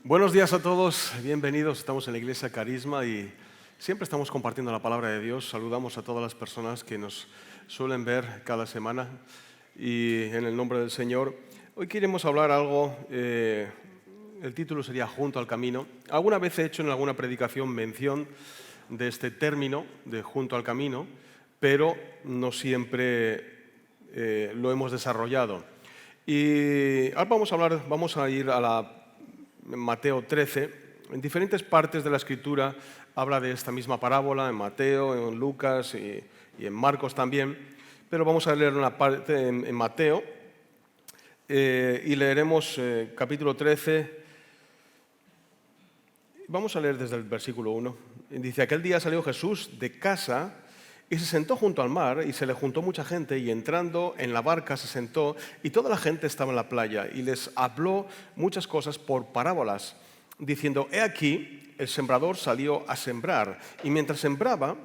Buenos días a todos, bienvenidos. Estamos en la Iglesia Carisma y siempre estamos compartiendo la palabra de Dios. Saludamos a todas las personas que nos suelen ver cada semana y en el nombre del Señor. Hoy queremos hablar algo, el título sería Junto al Camino. Alguna vez he hecho en alguna predicación mención de este término, de junto al camino, pero no siempre lo hemos desarrollado. Y ahora vamos a ir a Mateo 13, en diferentes partes de la Escritura habla de esta misma parábola, en Mateo, en Lucas y en Marcos también, pero vamos a leer una parte en Mateo y leeremos capítulo 13, vamos a leer desde el versículo 1. Dice, aquel día salió Jesús de casa y se sentó junto al mar y se le juntó mucha gente y entrando en la barca se sentó y toda la gente estaba en la playa y les habló muchas cosas por parábolas, diciendo, he aquí, el sembrador salió a sembrar y mientras sembraba,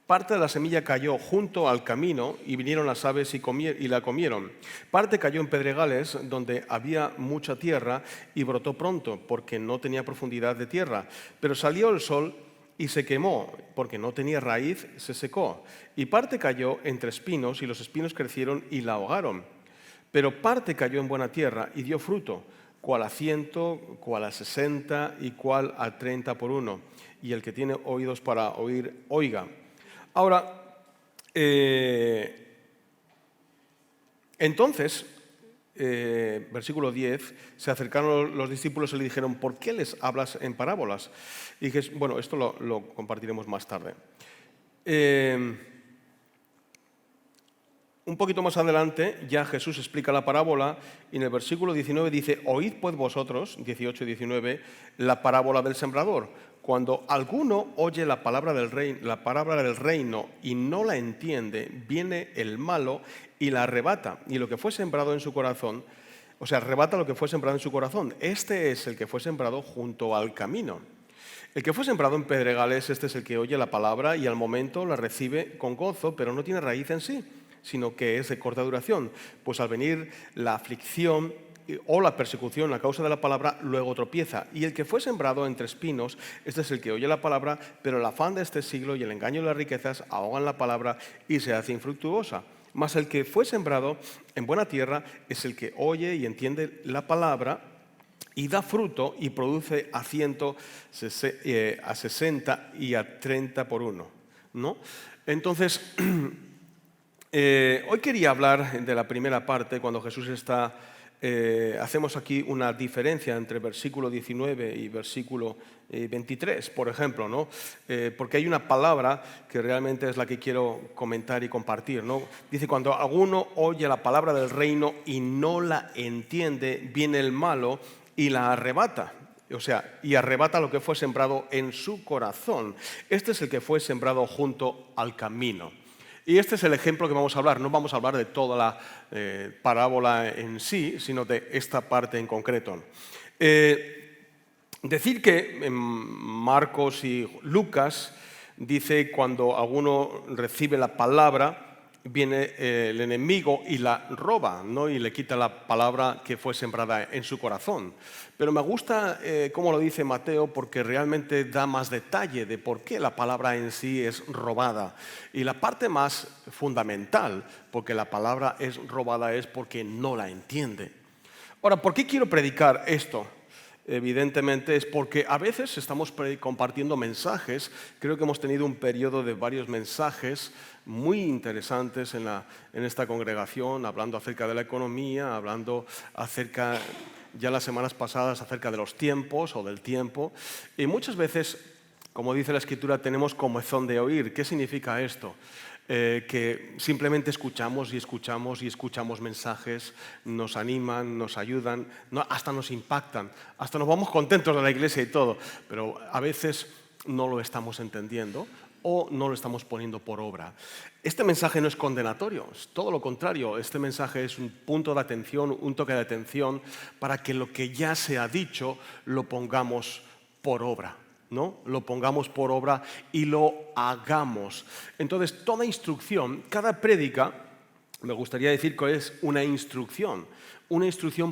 parte de la semilla cayó junto al camino y vinieron las aves y la comieron. Parte cayó en pedregales donde había mucha tierra y brotó pronto porque no tenía profundidad de tierra, pero salió el sol y se quemó, porque no tenía raíz, se secó. Y parte cayó entre espinos, y los espinos crecieron y la ahogaron. Pero parte cayó en buena tierra y dio fruto, cual a 100, cual a 60 y cual a 30 por uno. Y el que tiene oídos para oír, oiga. Ahora, entonces, versículo 10, se acercaron los discípulos y le dijeron, ¿por qué les hablas en parábolas? Y dije, bueno, esto lo compartiremos más tarde. Un poquito más adelante ya Jesús explica la parábola y en el versículo 19 dice, oíd pues vosotros, 18 y 19, la parábola del sembrador. Cuando alguno oye la palabra del reino y no la entiende, viene el malo y la arrebata. Y lo que fue sembrado en su corazón, arrebata lo que fue sembrado en su corazón. Este es el que fue sembrado junto al camino. El que fue sembrado en pedregales, este es el que oye la palabra y al momento la recibe con gozo, pero no tiene raíz en sí, sino que es de corta duración. Pues al venir la aflicción o la persecución a causa de la palabra, luego tropieza. Y el que fue sembrado entre espinos, este es el que oye la palabra, pero el afán de este siglo y el engaño de las riquezas ahogan la palabra y se hace infructuosa. Mas el que fue sembrado en buena tierra es el que oye y entiende la palabra y da fruto y produce a 100, a 60 y a 30 por uno, ¿no? Entonces, hoy quería hablar de la primera parte, cuando Jesús está... hacemos aquí una diferencia entre versículo 19 y versículo 23, por ejemplo, ¿no? Porque hay una palabra que realmente es la que quiero comentar y compartir, ¿no? Dice, cuando alguno oye la palabra del reino y no la entiende, viene el malo y la arrebata. Y arrebata lo que fue sembrado en su corazón. Este es el que fue sembrado junto al camino. Y este es el ejemplo que vamos a hablar. No vamos a hablar de toda la parábola en sí, sino de esta parte en concreto. Decir que en Marcos y Lucas dice cuando alguno recibe la palabra, viene el enemigo y la roba, ¿no? Y le quita la palabra que fue sembrada en su corazón. Pero me gusta cómo lo dice Mateo porque realmente da más detalle de por qué la palabra en sí es robada. Y la parte más fundamental, porque la palabra es robada, es porque no la entiende. Ahora, ¿por qué quiero predicar esto? Evidentemente es porque a veces estamos compartiendo mensajes. Creo que hemos tenido un periodo de varios mensajes muy interesantes en esta congregación, hablando acerca de la economía, hablando acerca, ya las semanas pasadas, acerca de los tiempos o del tiempo. Y muchas veces, como dice la Escritura, tenemos comezón de oír. ¿Qué significa esto? Que simplemente escuchamos y escuchamos y escuchamos mensajes, nos animan, nos ayudan, hasta nos impactan, hasta nos vamos contentos de la iglesia y todo, pero a veces no lo estamos entendiendo o no lo estamos poniendo por obra. Este mensaje no es condenatorio, es todo lo contrario. Este mensaje es un punto de atención, un toque de atención para que lo que ya se ha dicho lo pongamos por obra, ¿no? Lo pongamos por obra y lo hagamos. Entonces, toda instrucción, cada prédica me gustaría decir que es una instrucción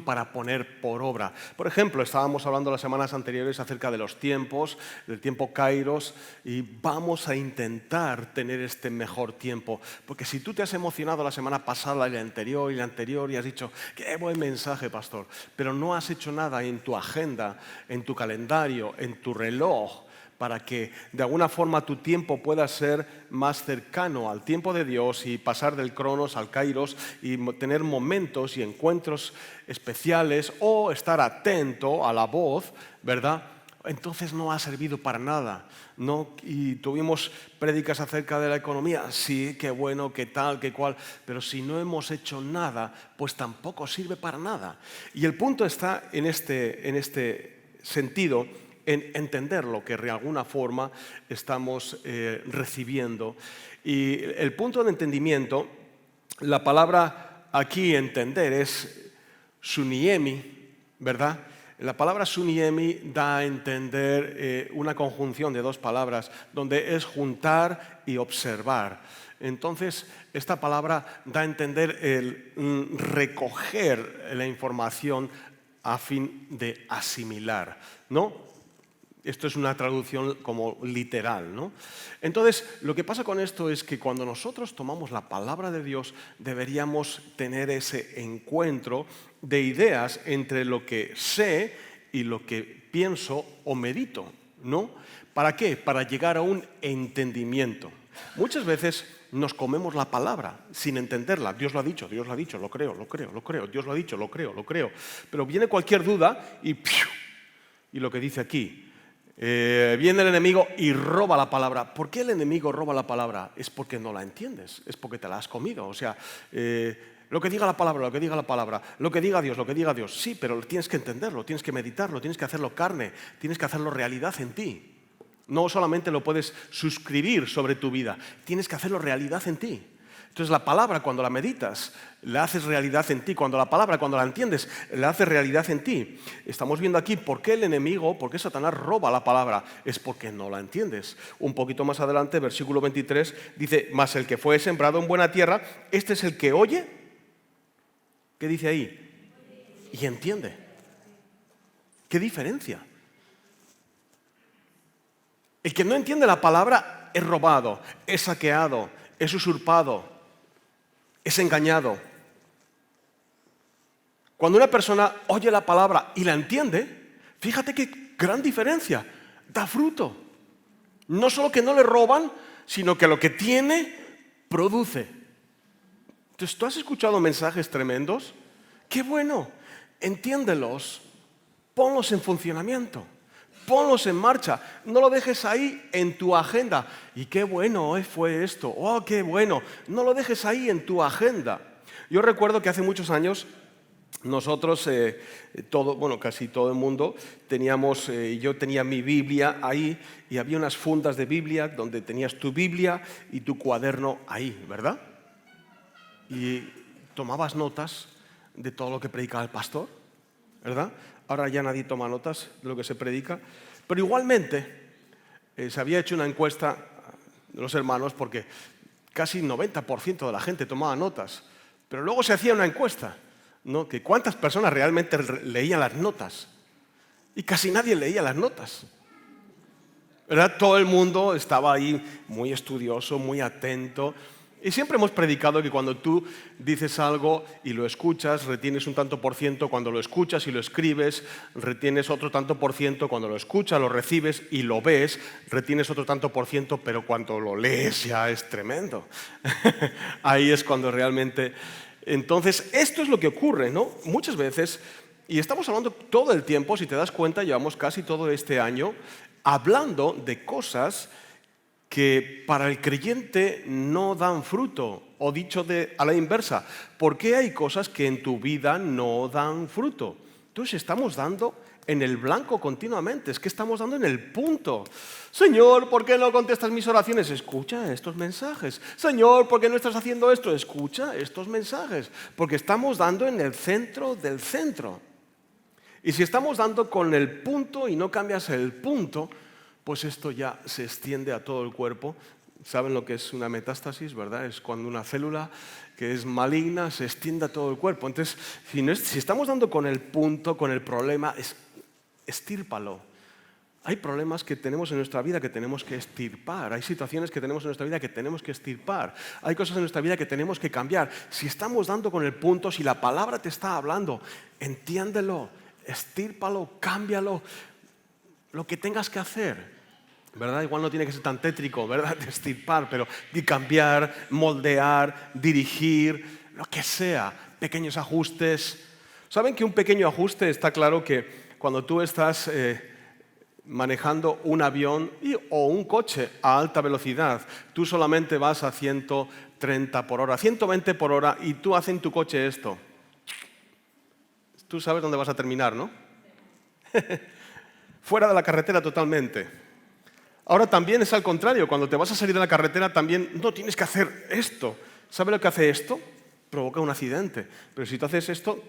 para poner por obra. Por ejemplo, estábamos hablando las semanas anteriores acerca de los tiempos, del tiempo Kairos, y vamos a intentar tener este mejor tiempo. Porque si tú te has emocionado la semana pasada y la anterior y has dicho, qué buen mensaje, pastor, pero no has hecho nada en tu agenda, en tu calendario, en tu reloj, para que de alguna forma tu tiempo pueda ser más cercano al tiempo de Dios y pasar del Cronos al Kairos y tener momentos y encuentros especiales o estar atento a la voz, ¿verdad? Entonces no ha servido para nada, ¿no? Y tuvimos prédicas acerca de la economía, sí, qué bueno, qué tal, qué cual, pero si no hemos hecho nada, pues tampoco sirve para nada. Y el punto está en este sentido, en entender lo que de alguna forma estamos recibiendo. Y el punto de entendimiento, la palabra aquí entender es suniemi, ¿verdad? La palabra suniemi da a entender una conjunción de dos palabras, donde es juntar y observar. Entonces, esta palabra da a entender el recoger la información a fin de asimilar, ¿no? Esto es una traducción como literal, ¿no? Entonces, lo que pasa con esto es que cuando nosotros tomamos la palabra de Dios, deberíamos tener ese encuentro de ideas entre lo que sé y lo que pienso o medito, ¿no? ¿Para qué? Para llegar a un entendimiento. Muchas veces nos comemos la palabra sin entenderla. Dios lo ha dicho, lo creo. Dios lo ha dicho, lo creo. Pero viene cualquier duda y ¡piu! Y lo que dice aquí. Viene el enemigo y roba la palabra. ¿Por qué el enemigo roba la palabra? Es porque no la entiendes, es porque te la has comido. O sea, lo que diga la palabra, lo que diga Dios. Sí, pero tienes que entenderlo, tienes que meditarlo, tienes que hacerlo carne, tienes que hacerlo realidad en ti. No solamente lo puedes suscribir sobre tu vida, tienes que hacerlo realidad en ti. Entonces la palabra, cuando la meditas, la haces realidad en ti. Cuando la entiendes, la haces realidad en ti. Estamos viendo aquí por qué el enemigo, por qué Satanás roba la palabra. Es porque no la entiendes. Un poquito más adelante, versículo 23, dice, mas el que fue sembrado en buena tierra, este es el que oye. ¿Qué dice ahí? Y entiende. ¿Qué diferencia? El que no entiende la palabra es robado, es saqueado, es usurpado, es engañado. Cuando una persona oye la palabra y la entiende, fíjate qué gran diferencia, da fruto. No solo que no le roban, sino que lo que tiene, produce. Entonces, ¿tú has escuchado mensajes tremendos? ¡Qué bueno! Entiéndelos, ponlos en funcionamiento, ponlos en marcha, no lo dejes ahí en tu agenda. Y qué bueno fue esto, oh, qué bueno, no lo dejes ahí en tu agenda. Yo recuerdo que hace muchos años nosotros, casi todo el mundo, yo tenía mi Biblia ahí y había unas fundas de Biblia donde tenías tu Biblia y tu cuaderno ahí, ¿verdad? Y tomabas notas de todo lo que predicaba el pastor, ¿verdad? Ahora ya nadie toma notas de lo que se predica, pero igualmente se había hecho una encuesta de los hermanos porque casi 90% de la gente tomaba notas, pero luego se hacía una encuesta, ¿no? Que cuántas personas realmente leían las notas, y casi nadie leía las notas, ¿verdad? Todo el mundo estaba ahí muy estudioso, muy atento. Y siempre hemos predicado que cuando tú dices algo y lo escuchas, retienes un tanto por ciento cuando lo escuchas y lo escribes, retienes otro tanto por ciento cuando lo escuchas, lo recibes y lo ves, retienes otro tanto por ciento, pero cuando lo lees ya es tremendo. Ahí es cuando realmente... Entonces, esto es lo que ocurre, ¿no? Muchas veces, y estamos hablando todo el tiempo, si te das cuenta, llevamos casi todo este año hablando de cosas que para el creyente no dan fruto, o dicho a la inversa, ¿por qué hay cosas que en tu vida no dan fruto? Entonces estamos dando en el blanco continuamente, es que estamos dando en el punto. Señor, ¿por qué no contestas mis oraciones? Escucha estos mensajes. Señor, ¿por qué no estás haciendo esto? Escucha estos mensajes, porque estamos dando en el centro del centro. Y si estamos dando con el punto y no cambias el punto, pues esto ya se extiende a todo el cuerpo ¿Saben lo que es una metástasis, verdad? Es cuando una célula que es maligna se extiende a todo el cuerpo. Entonces, si estamos dando con el punto, con el problema, estírpalo. Hay problemas que tenemos en nuestra vida que tenemos que extirpar. Hay situaciones que tenemos en nuestra vida que tenemos que extirpar. Hay cosas en nuestra vida que tenemos que cambiar. Si estamos dando con el punto, si la palabra te está hablando, entiéndelo, estírpalo, cámbialo, lo que tengas que hacer. ¿Verdad? Igual no tiene que ser tan tétrico, ¿verdad? De extirpar, pero de cambiar, moldear, dirigir, lo que sea, pequeños ajustes. ¿Saben que un pequeño ajuste está claro que cuando tú estás manejando un avión o un coche a alta velocidad, tú solamente vas a 130 por hora, 120 por hora y tú haces en tu coche esto? Tú sabes dónde vas a terminar, ¿no? Fuera de la carretera totalmente. Ahora también es al contrario, cuando te vas a salir de la carretera también no tienes que hacer esto. ¿Sabe lo que hace esto? Provoca un accidente. Pero si tú haces esto,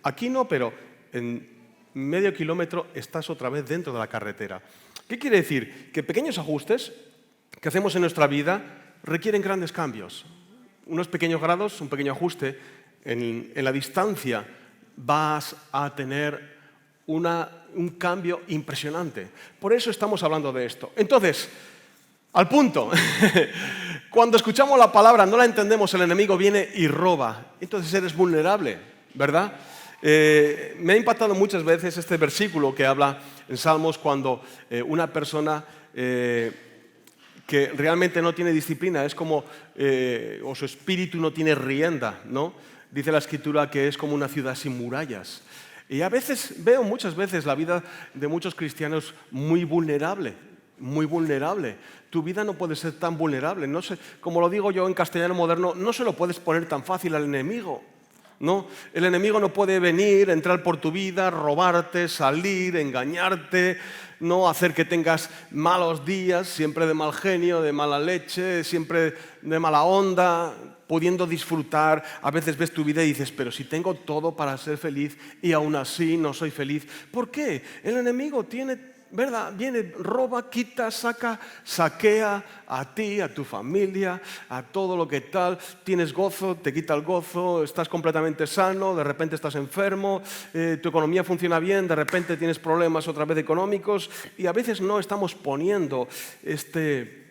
aquí no, pero en medio kilómetro estás otra vez dentro de la carretera. ¿Qué quiere decir? Que pequeños ajustes que hacemos en nuestra vida requieren grandes cambios. Unos pequeños grados, un pequeño ajuste, en la distancia vas a tener un cambio impresionante. Por eso estamos hablando de esto. Entonces, al punto, cuando escuchamos la palabra, no la entendemos, el enemigo viene y roba. Entonces eres vulnerable, ¿verdad? Me ha impactado muchas veces este versículo que habla en Salmos cuando una persona que realmente no tiene disciplina, es como, o su espíritu no tiene rienda, ¿no? Dice la Escritura que es como una ciudad sin murallas. Y a veces, veo muchas veces la vida de muchos cristianos muy vulnerable, muy vulnerable. Tu vida no puede ser tan vulnerable. No sé, como lo digo yo en castellano moderno, no se lo puedes poner tan fácil al enemigo. ¿No? El enemigo no puede venir, entrar por tu vida, robarte, salir, engañarte, no hacer que tengas malos días, siempre de mal genio, de mala leche, siempre de mala onda, pudiendo disfrutar. A veces ves tu vida y dices, pero si tengo todo para ser feliz y aún así no soy feliz. ¿Por qué? El enemigo tiene, ¿verdad? Viene, roba, quita, saca, saquea a ti, a tu familia, a todo lo que tal. Tienes gozo, te quita el gozo, estás completamente sano, de repente estás enfermo, tu economía funciona bien, de repente tienes problemas otra vez económicos y a veces no estamos poniendo este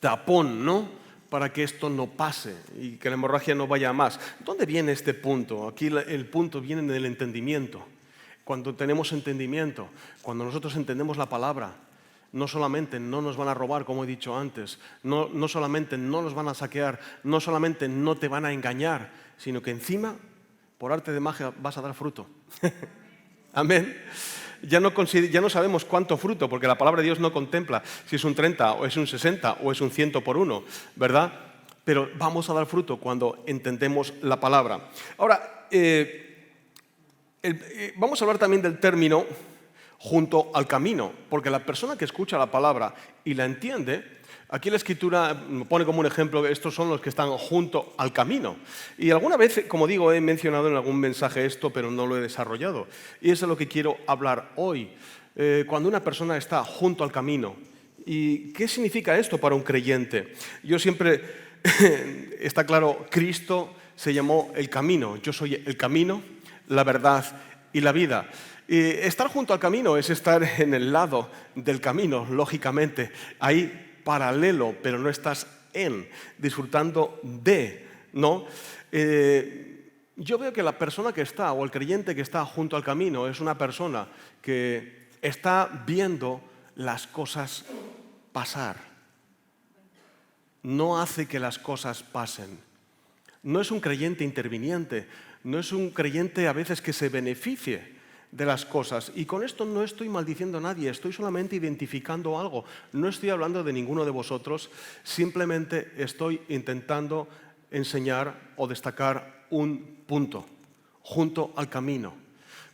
tapón, ¿no? Para que esto no pase y que la hemorragia no vaya a más. ¿Dónde viene este punto? Aquí el punto viene del entendimiento. Cuando tenemos entendimiento, cuando nosotros entendemos la palabra, no solamente no nos van a robar, como he dicho antes, no solamente no nos van a saquear, no solamente no te van a engañar, sino que encima, por arte de magia, vas a dar fruto. Amén. Ya no sabemos cuánto fruto, porque la palabra de Dios no contempla si es un 30 o es un 60 o es un 100 por 1, ¿verdad? Pero vamos a dar fruto cuando entendemos la palabra. Ahora, vamos a hablar también del término junto al camino, porque la persona que escucha la palabra y la entiende, aquí la Escritura pone como un ejemplo que estos son los que están junto al camino. Y alguna vez, como digo, he mencionado en algún mensaje esto, pero no lo he desarrollado. Y eso es lo que quiero hablar hoy. Cuando una persona está junto al camino. ¿Y qué significa esto para un creyente? Yo siempre, está claro, Cristo se llamó el camino. Yo soy el camino, la verdad y la vida. Estar junto al camino es estar en el lado del camino, lógicamente. Ahí paralelo, pero no estás disfrutando de, ¿no? Yo veo que la persona que está, o el creyente que está junto al camino, es una persona que está viendo las cosas pasar. No hace que las cosas pasen. No es un creyente interviniente, no es un creyente a veces que se beneficie de las cosas. Y con esto no estoy maldiciendo a nadie, estoy solamente identificando algo. No estoy hablando de ninguno de vosotros, simplemente estoy intentando enseñar o destacar un punto junto al camino.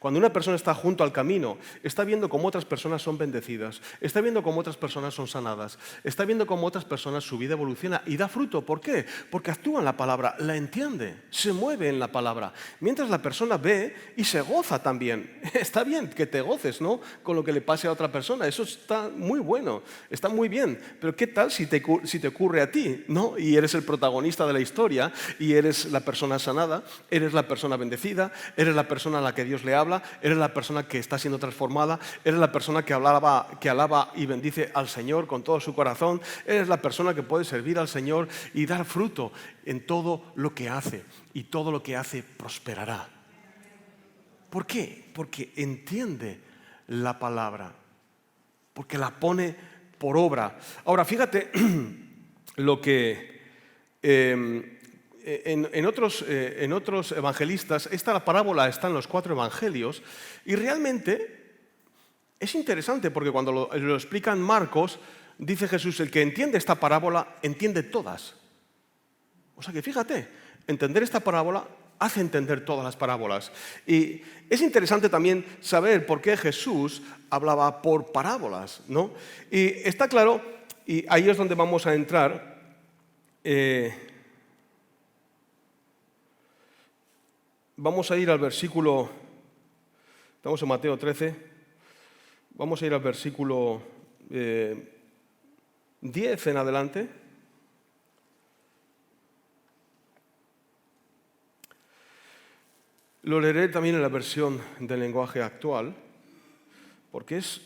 Cuando una persona está junto al camino, está viendo cómo otras personas son bendecidas, está viendo cómo otras personas son sanadas, está viendo cómo otras personas su vida evoluciona y da fruto. ¿Por qué? Porque actúa en la palabra, la entiende, se mueve en la palabra. Mientras la persona ve y se goza también. Está bien que te goces, ¿no?, con lo que le pase a otra persona. Eso está muy bueno, está muy bien. Pero ¿qué tal si te ocurre a ti, ¿no? Y eres el protagonista de la historia y eres la persona sanada, eres la persona bendecida, eres la persona a la que Dios le habla, eres la persona que está siendo transformada, eres la persona que alaba y bendice al Señor con todo su corazón, eres la persona que puede servir al Señor y dar fruto en todo lo que hace, y todo lo que hace prosperará. ¿Por qué? Porque entiende la palabra, porque la pone por obra. Ahora, fíjate lo que en otros evangelistas, esta parábola está en los 4 evangelios, y realmente es interesante porque cuando lo explican Marcos, dice Jesús, el que entiende esta parábola entiende todas. O sea que fíjate, entender esta parábola hace entender todas las parábolas. Y es interesante también saber por qué Jesús hablaba por parábolas, ¿no? Y está claro, y ahí es donde vamos a entrar. Vamos a ir al versículo, estamos en Mateo 13, vamos a ir al versículo 10 en adelante. Lo leeré también en la versión del lenguaje actual, porque es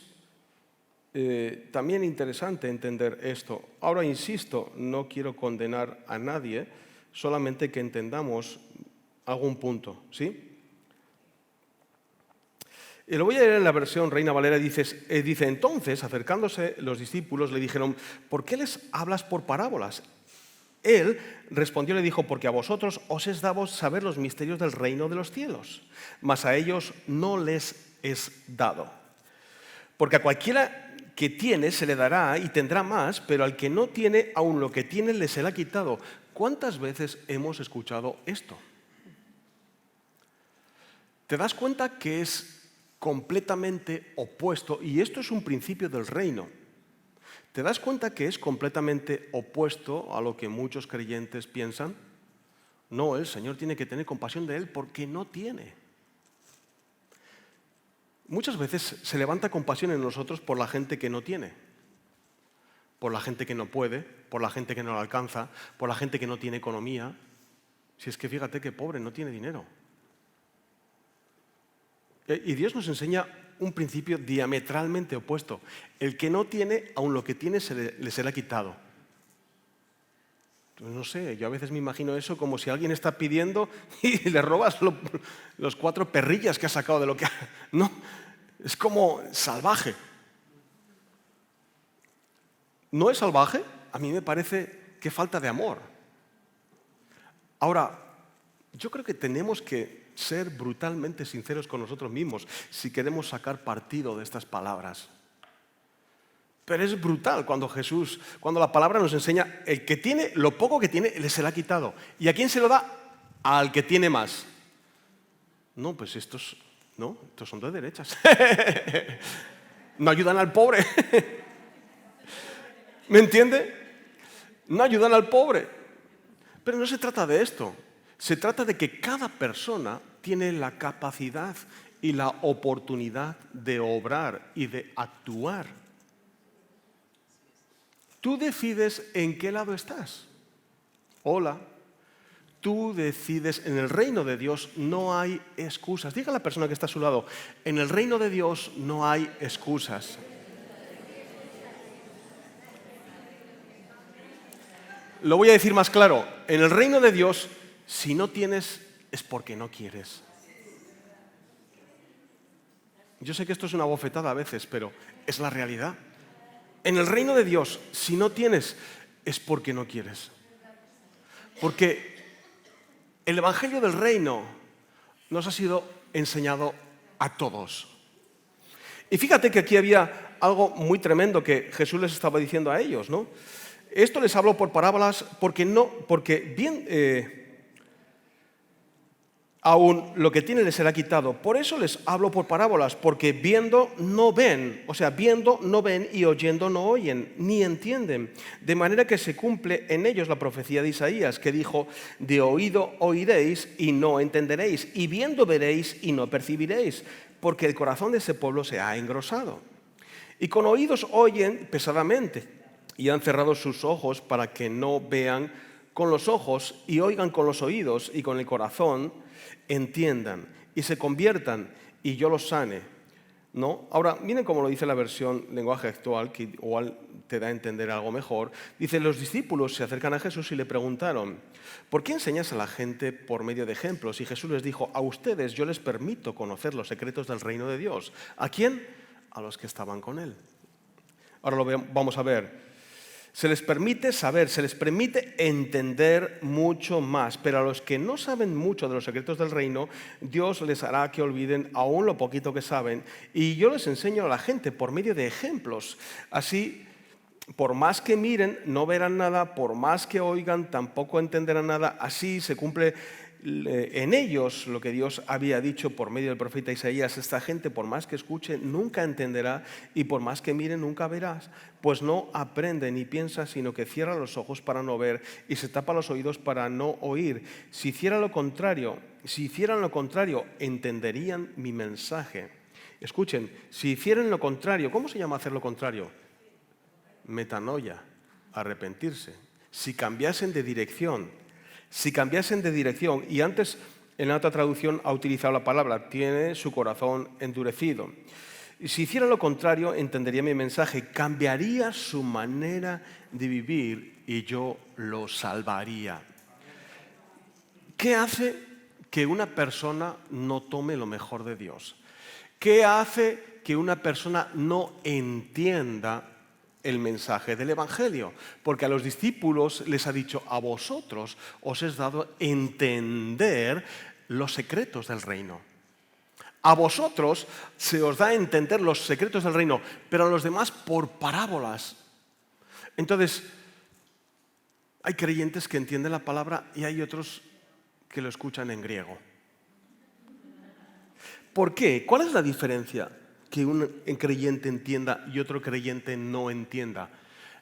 también interesante entender esto. Ahora, insisto, no quiero condenar a nadie, solamente que entendamos algún punto, ¿sí? Y lo voy a leer en la versión Reina Valera, dice, entonces, acercándose los discípulos, le dijeron, ¿por qué les hablas por parábolas? Él respondió y le dijo, porque a vosotros os es dado saber los misterios del reino de los cielos, mas a ellos no les es dado. Porque a cualquiera que tiene se le dará y tendrá más, pero al que no tiene, aun lo que tiene le será quitado. ¿Cuántas veces hemos escuchado esto? ¿Te das cuenta que es completamente opuesto? Y esto es un principio del reino. ¿Te das cuenta que es completamente opuesto a lo que muchos creyentes piensan? No, el Señor tiene que tener compasión de él porque no tiene. Muchas veces se levanta compasión en nosotros por la gente que no tiene, por la gente que no puede, por la gente que no la alcanza, por la gente que no tiene economía. Si es que fíjate que pobre, no tiene dinero. Y Dios nos enseña un principio diametralmente opuesto. El que no tiene, aun lo que tiene le será quitado. Entonces, no sé, yo a veces me imagino eso como si alguien está pidiendo y le robas los 4 perrillas que ha sacado de lo que ha... No, es como salvaje. ¿No es salvaje? A mí me parece que falta de amor. Ahora, yo creo que tenemos que ser brutalmente sinceros con nosotros mismos si queremos sacar partido de estas palabras. Pero es brutal cuando la palabra nos enseña, el que tiene, lo poco que tiene, le se le ha quitado. ¿Y a quién se lo da? Al que tiene más. No, pues estos son de derechas. No ayudan al pobre. ¿Me entiende? No ayudan al pobre. Pero no se trata de esto. Se trata de que cada persona tiene la capacidad y la oportunidad de obrar y de actuar. Tú decides en qué lado estás. Hola. Tú decides, en el reino de Dios no hay excusas. Diga a la persona que está a su lado, en el reino de Dios no hay excusas. Lo voy a decir más claro, en el reino de Dios, si no tienes, es porque no quieres. Yo sé que esto es una bofetada a veces, pero es la realidad. En el reino de Dios, si no tienes, es porque no quieres. Porque el evangelio del reino nos ha sido enseñado a todos. Y fíjate que aquí había algo muy tremendo que Jesús les estaba diciendo a ellos, ¿no? Esto les habló por parábolas porque Aún lo que tienen les será quitado. Por eso les hablo por parábolas, porque viendo no ven, o sea, viendo no ven y oyendo no oyen, ni entienden. De manera que se cumple en ellos la profecía de Isaías, que dijo: de oído oiréis y no entenderéis, y viendo veréis y no percibiréis, porque el corazón de ese pueblo se ha engrosado. Y con oídos oyen pesadamente, y han cerrado sus ojos para que no vean con los ojos, y oigan con los oídos, y con el corazón entiendan y se conviertan y yo los sane. ¿No? Ahora, miren cómo lo dice la versión lenguaje actual, que igual te da a entender algo mejor. Dice: los discípulos se acercan a Jesús y le preguntaron: ¿por qué enseñas a la gente por medio de ejemplos? Y Jesús les dijo: a ustedes yo les permito conocer los secretos del reino de Dios. ¿A quién? A los que estaban con él. Ahora vamos a ver. Se les permite saber, se les permite entender mucho más, pero a los que no saben mucho de los secretos del reino, Dios les hará que olviden aún lo poquito que saben. Y yo les enseño a la gente por medio de ejemplos. Así, por más que miren, no verán nada; por más que oigan, tampoco entenderán nada. Así se cumple en ellos lo que Dios había dicho por medio del profeta Isaías: esta gente, por más que escuche, nunca entenderá, y por más que mire, nunca verás, pues no aprende ni piensa, sino que cierra los ojos para no ver y se tapa los oídos para no oír. Si hicieran lo contrario, entenderían mi mensaje. Escuchen, si hicieran lo contrario, ¿cómo se llama hacer lo contrario? Metanoia, arrepentirse. Si cambiasen de dirección, y antes en la otra traducción ha utilizado la palabra: tiene su corazón endurecido. Y si hiciera lo contrario, entendería mi mensaje, cambiaría su manera de vivir y yo lo salvaría. ¿Qué hace que una persona no tome lo mejor de Dios? ¿Qué hace que una persona no entienda el mensaje del Evangelio? Porque a los discípulos les ha dicho: a vosotros os es dado entender los secretos del reino. A vosotros se os da a entender los secretos del reino, pero a los demás por parábolas. Entonces, hay creyentes que entienden la palabra y hay otros que lo escuchan en griego. ¿Por qué? ¿Cuál es la diferencia que un creyente entienda y otro creyente no entienda?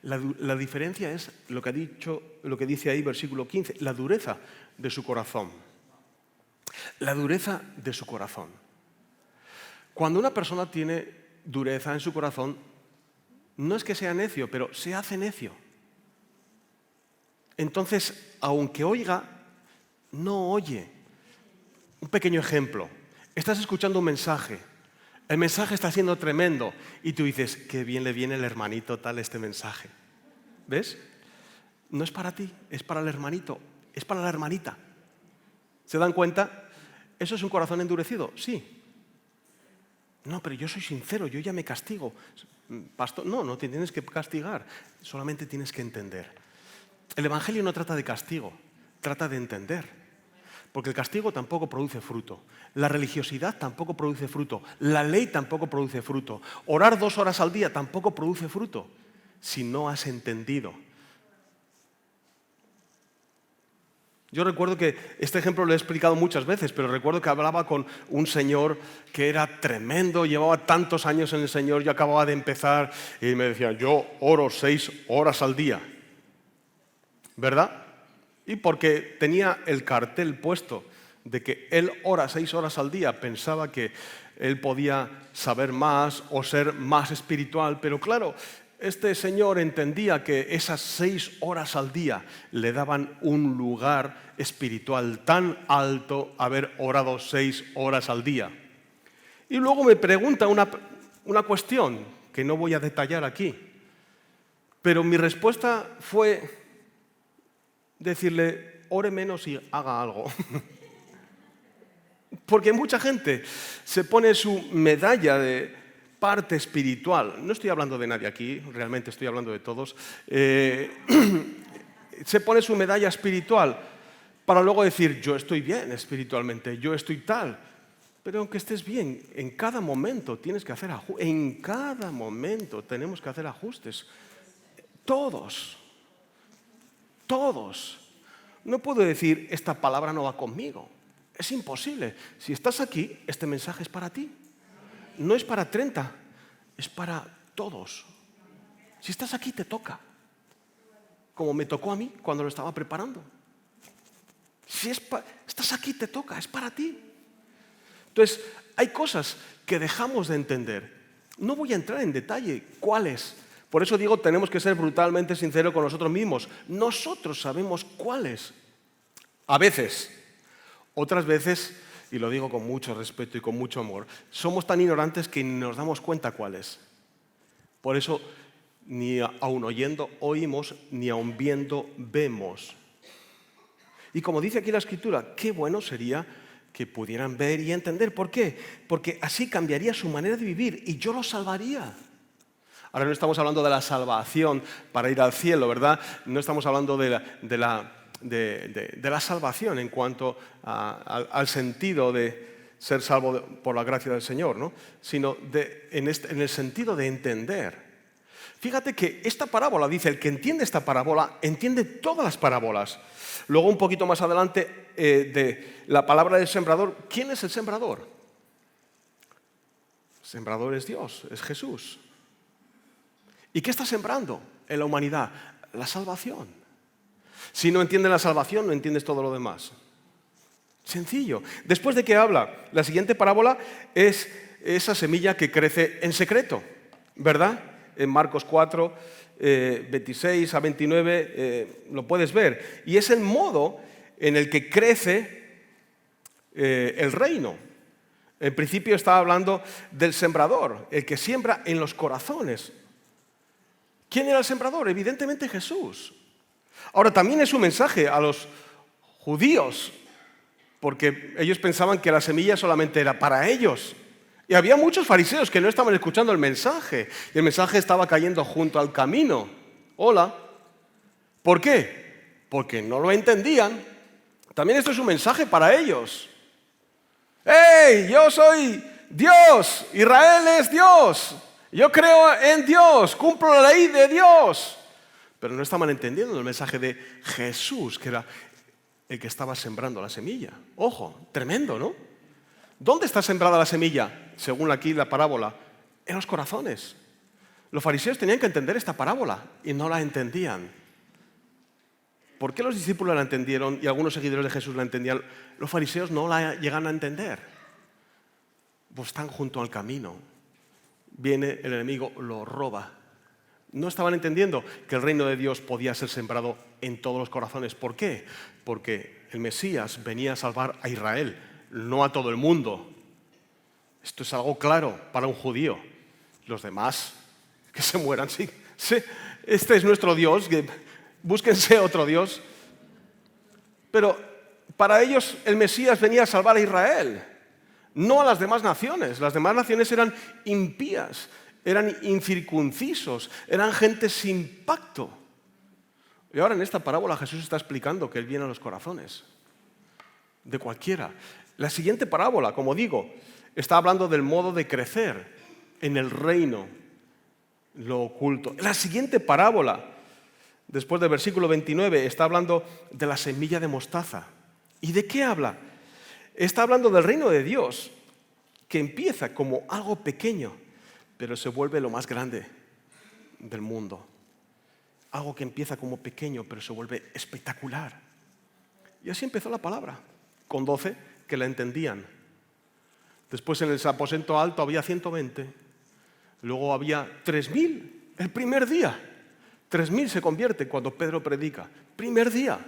La diferencia es lo que dice ahí, versículo 15, la dureza de su corazón. La dureza de su corazón. Cuando una persona tiene dureza en su corazón, no es que sea necio, pero se hace necio. Entonces, aunque oiga, no oye. Un pequeño ejemplo. Estás escuchando un mensaje. El mensaje está siendo tremendo y tú dices: qué bien le viene el hermanito tal este mensaje. ¿Ves? No es para ti, es para el hermanito, es para la hermanita. ¿Se dan cuenta? ¿Eso es un corazón endurecido? Sí. No, pero yo soy sincero, yo ya me castigo. Pastor, no te tienes que castigar, solamente tienes que entender. El Evangelio no trata de castigo, trata de entender. Porque el castigo tampoco produce fruto. La religiosidad tampoco produce fruto. La ley tampoco produce fruto. Orar 2 horas al día tampoco produce fruto si no has entendido. Yo recuerdo que este ejemplo lo he explicado muchas veces, pero recuerdo que hablaba con un señor que era tremendo, llevaba tantos años en el Señor, yo acababa de empezar y me decía: yo oro 6 horas al día. ¿Verdad? Y porque tenía el cartel puesto de que él ora 6 horas al día, pensaba que él podía saber más o ser más espiritual, pero claro, este señor entendía que esas 6 horas al día le daban un lugar espiritual tan alto haber orado 6 horas al día. Y luego me pregunta una cuestión que no voy a detallar aquí, pero mi respuesta fue decirle: ore menos y haga algo. Porque mucha gente se pone su medalla de parte espiritual. No estoy hablando de nadie aquí, realmente estoy hablando de todos. Se pone su medalla espiritual para luego decir: yo estoy bien espiritualmente, yo estoy tal. Pero aunque estés bien, en cada momento tienes que hacer ajustes. En cada momento tenemos que hacer ajustes. Todos. No puedo decir: esta palabra no va conmigo. Es imposible. Si estás aquí, este mensaje es para ti. No es para 30, es para todos. Si estás aquí, te toca. Como me tocó a mí cuando lo estaba preparando. Si estás aquí, te toca, es para ti. Entonces, hay cosas que dejamos de entender. No voy a entrar en detalle cuáles. Por eso digo, tenemos que ser brutalmente sinceros con nosotros mismos. Nosotros sabemos cuáles. A veces. Otras veces, y lo digo con mucho respeto y con mucho amor, somos tan ignorantes que ni nos damos cuenta cuáles. Por eso, ni aun oyendo oímos, ni aun viendo vemos. Y como dice aquí la Escritura, qué bueno sería que pudieran ver y entender. ¿Por qué? Porque así cambiaría su manera de vivir y yo los salvaría. Ahora no estamos hablando de la salvación para ir al cielo, ¿verdad? No estamos hablando de la salvación en cuanto al sentido de ser salvo por la gracia del Señor, ¿no? Sino en el sentido de entender. Fíjate que esta parábola dice, el que entiende esta parábola entiende todas las parábolas. Luego un poquito más adelante de la palabra del sembrador, ¿quién es el sembrador? El sembrador es Dios, es Jesús. ¿Y qué está sembrando en la humanidad? La salvación. Si no entiendes la salvación, no entiendes todo lo demás. Sencillo. Después de qué habla, la siguiente parábola es esa semilla que crece en secreto, ¿verdad? En Marcos 4, 26 a 29, lo puedes ver. Y es el modo en el que crece el reino. En principio estaba hablando del sembrador, el que siembra en los corazones. ¿Quién era el sembrador? Evidentemente Jesús. Ahora, también es un mensaje a los judíos, porque ellos pensaban que la semilla solamente era para ellos. Y había muchos fariseos que no estaban escuchando el mensaje. Y el mensaje estaba cayendo junto al camino. Hola. ¿Por qué? Porque no lo entendían. También esto es un mensaje para ellos. ¡Hey! Yo soy Dios. Israel es Dios. Yo creo en Dios. Cumplo la ley de Dios. Pero no estaban entendiendo el mensaje de Jesús, que era el que estaba sembrando la semilla. Ojo, tremendo, ¿no? ¿Dónde está sembrada la semilla? Según aquí la parábola, en los corazones. Los fariseos tenían que entender esta parábola y no la entendían. ¿Por qué los discípulos la entendieron y algunos seguidores de Jesús la entendían? Los fariseos no la llegan a entender. Pues están junto al camino. Viene el enemigo, lo roba. No estaban entendiendo que el reino de Dios podía ser sembrado en todos los corazones. ¿Por qué? Porque el Mesías venía a salvar a Israel, no a todo el mundo. Esto es algo claro para un judío. Los demás, que se mueran, sí. Este es nuestro Dios, búsquense otro Dios. Pero para ellos el Mesías venía a salvar a Israel, no a las demás naciones. Las demás naciones eran impías, eran incircuncisos, eran gente sin pacto. Y ahora en esta parábola Jesús está explicando que Él viene a los corazones de cualquiera. La siguiente parábola, como digo, está hablando del modo de crecer en el reino, lo oculto. La siguiente parábola, después del versículo 29, está hablando de la semilla de mostaza. ¿Y de qué habla? Está hablando del reino de Dios, que empieza como algo pequeño, pero se vuelve lo más grande del mundo. Algo que empieza como pequeño, pero se vuelve espectacular. Y así empezó la palabra, con 12 que la entendían. Después en el aposento alto había 120, luego había 3000 el primer día. 3000 se convierte cuando Pedro predica. Primer día,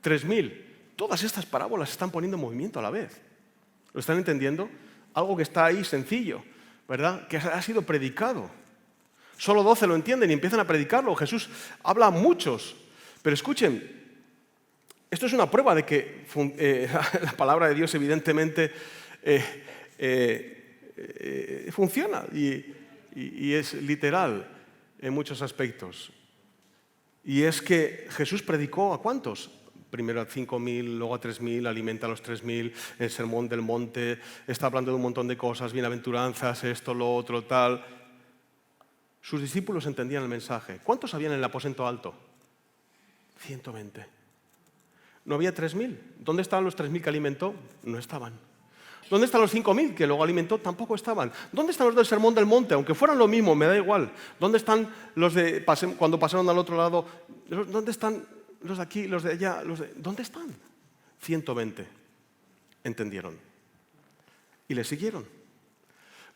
3000. Todas estas parábolas se están poniendo en movimiento a la vez. ¿Lo están entendiendo? Algo que está ahí sencillo, ¿verdad? Que ha sido predicado. Solo 12 lo entienden y empiezan a predicarlo. Jesús habla a muchos. Pero escuchen, esto es una prueba de que la palabra de Dios evidentemente funciona y es literal en muchos aspectos. Y es que Jesús predicó ¿a cuántos? Primero a 5.000, luego a 3.000, alimenta a los 3.000, el sermón del monte, está hablando de un montón de cosas, bienaventuranzas, esto, lo otro, tal. Sus discípulos entendían el mensaje. ¿Cuántos habían en el aposento alto? 120. No había 3.000. ¿Dónde estaban los 3.000 que alimentó? No estaban. ¿Dónde están los 5.000 que luego alimentó? Tampoco estaban. ¿Dónde están los del Sermón del Monte? Aunque fueran lo mismo, me da igual. ¿Dónde están los de cuando pasaron al otro lado? ¿Dónde están los de aquí, los de allá? ¿Dónde están? 120 entendieron y le siguieron.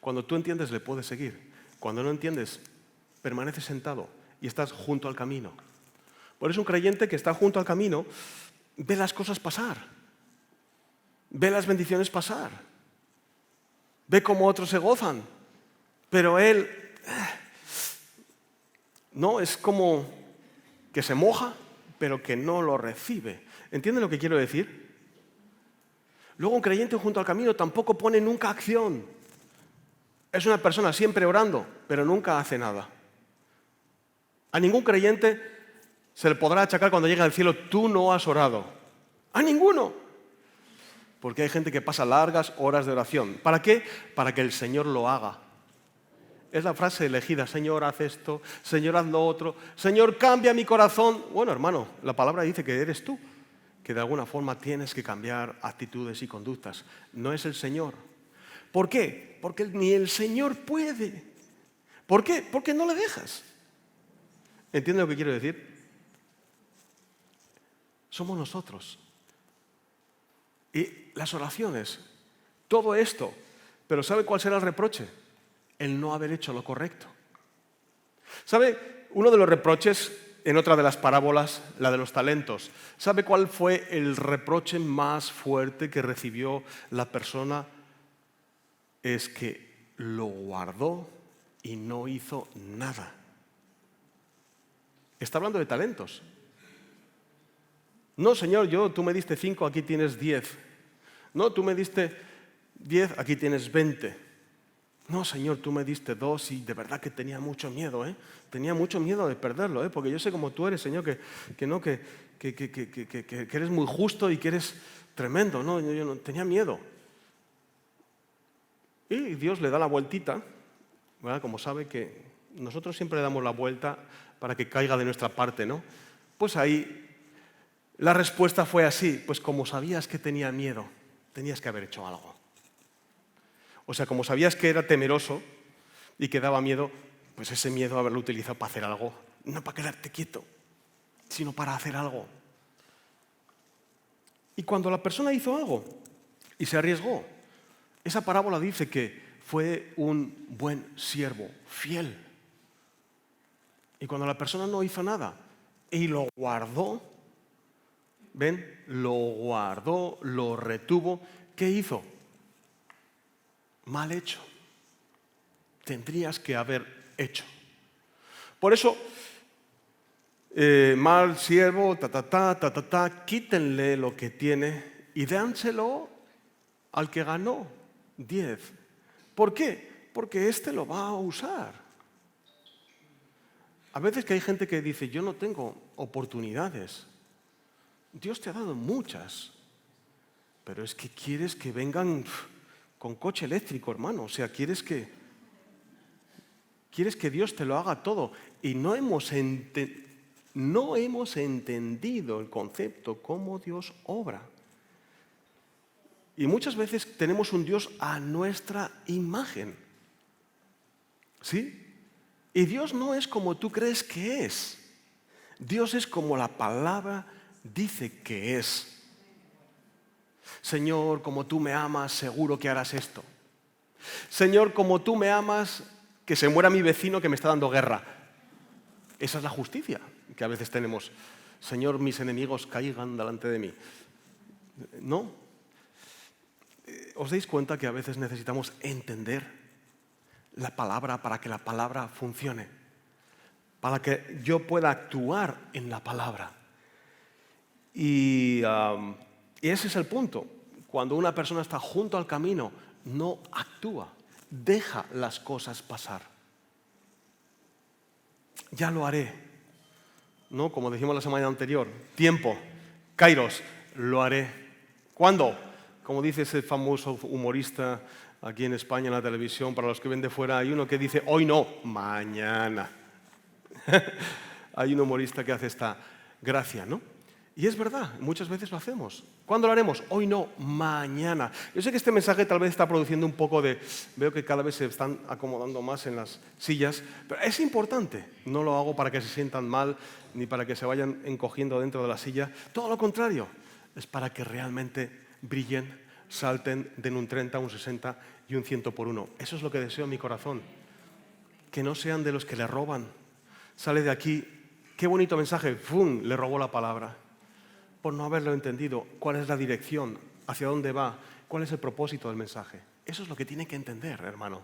Cuando tú entiendes, le puedes seguir. Cuando no entiendes, permaneces sentado y estás junto al camino. Por eso un creyente que está junto al camino ve las cosas pasar, ve las bendiciones pasar, ve cómo otros se gozan, pero él no, es como que se moja, pero que no lo recibe. ¿Entienden lo que quiero decir? Luego un creyente junto al camino tampoco pone nunca acción. Es una persona siempre orando, pero nunca hace nada. A ningún creyente se le podrá achacar cuando llegue al cielo, tú no has orado. A ninguno. Porque hay gente que pasa largas horas de oración. ¿Para qué? Para que el Señor lo haga. Es la frase elegida, Señor, haz esto, Señor, haz lo otro, Señor, cambia mi corazón. Bueno, hermano, la palabra dice que eres tú, que de alguna forma tienes que cambiar actitudes y conductas. No es el Señor. ¿Por qué? Porque ni el Señor puede. ¿Por qué? Porque no le dejas. ¿Entiendes lo que quiero decir? Somos nosotros. Y las oraciones, todo esto. Pero ¿sabe cuál será el reproche? El no haber hecho lo correcto. ¿Sabe? Uno de los reproches, en otra de las parábolas, la de los talentos, ¿sabe cuál fue el reproche más fuerte que recibió la persona? Es que lo guardó y no hizo nada. Está hablando de talentos. No, Señor, tú me diste 5, aquí tienes 10. No, tú me diste 10, aquí tienes 20. No, Señor, tú me diste 2 y de verdad que tenía mucho miedo, ¿eh? Tenía mucho miedo de perderlo, ¿eh? Porque yo sé cómo tú eres, Señor, que eres muy justo y que eres tremendo, ¿no? Yo no tenía miedo. Y Dios le da la vueltita, ¿verdad? Como sabe que nosotros siempre le damos la vuelta para que caiga de nuestra parte, ¿no? Pues ahí la respuesta fue así, pues como sabías que tenía miedo, tenías que haber hecho algo. O sea, como sabías que era temeroso y que daba miedo, pues ese miedo haberlo utilizado para hacer algo, no para quedarte quieto, sino para hacer algo. Y cuando la persona hizo algo y se arriesgó, esa parábola dice que fue un buen siervo, fiel. Y cuando la persona no hizo nada y lo guardó, ¿ven? Lo guardó, lo retuvo, ¿qué hizo? Mal hecho. Tendrías que haber hecho. Por eso, mal siervo, quítenle lo que tiene y dénselo al que ganó 10. ¿Por qué? Porque este lo va a usar. A veces que hay gente que dice, yo no tengo oportunidades. Dios te ha dado muchas, pero es que quieres que vengan con coche eléctrico, hermano. O sea, quieres que Dios te lo haga todo. Y no hemos entendido el concepto, cómo Dios obra. Y muchas veces tenemos un Dios a nuestra imagen. ¿Sí? Y Dios no es como tú crees que es. Dios es como la palabra dice que es. Señor, como tú me amas, seguro que harás esto. Señor, como tú me amas, que se muera mi vecino que me está dando guerra. Esa es la justicia que a veces tenemos. Señor, mis enemigos caigan delante de mí. No. ¿Os dais cuenta que a veces necesitamos entender la palabra para que la palabra funcione? Para que yo pueda actuar en la palabra. Y ese es el punto. Cuando una persona está junto al camino, no actúa, deja las cosas pasar. Ya lo haré, ¿no? Como dijimos la semana anterior, tiempo, kairos, lo haré. ¿Cuándo? Como dice ese famoso humorista aquí en España en la televisión, para los que ven de fuera, hay uno que dice, hoy no, mañana. Hay un humorista que hace esta gracia, ¿no? Y es verdad, muchas veces lo hacemos. ¿Cuándo lo haremos? Hoy no, mañana. Yo sé que este mensaje tal vez está produciendo un poco de... Veo que cada vez se están acomodando más en las sillas, pero es importante. No lo hago para que se sientan mal, ni para que se vayan encogiendo dentro de la silla. Todo lo contrario, es para que realmente brillen, salten, den un 30, un 60 y un 100 por uno. Eso es lo que deseo en mi corazón. Que no sean de los que le roban. Sale de aquí, qué bonito mensaje, ¡fum!, le robó la palabra. Por no haberlo entendido, cuál es la dirección, hacia dónde va, cuál es el propósito del mensaje. Eso es lo que tiene que entender, hermano.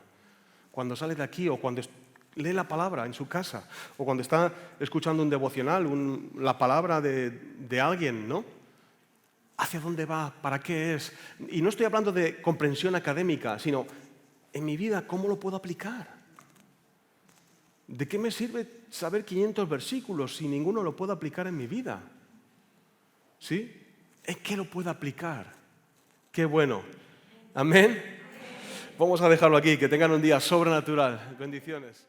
Cuando sale de aquí o cuando lee la palabra en su casa o cuando está escuchando un devocional, la palabra de alguien, ¿no? ¿Hacia dónde va? ¿Para qué es? Y no estoy hablando de comprensión académica, sino en mi vida, ¿cómo lo puedo aplicar? ¿De qué me sirve saber 500 versículos si ninguno lo puedo aplicar en mi vida? ¿Sí? ¿En qué lo puedo aplicar? Qué bueno. Amén. Vamos a dejarlo aquí. Que tengan un día sobrenatural. Bendiciones.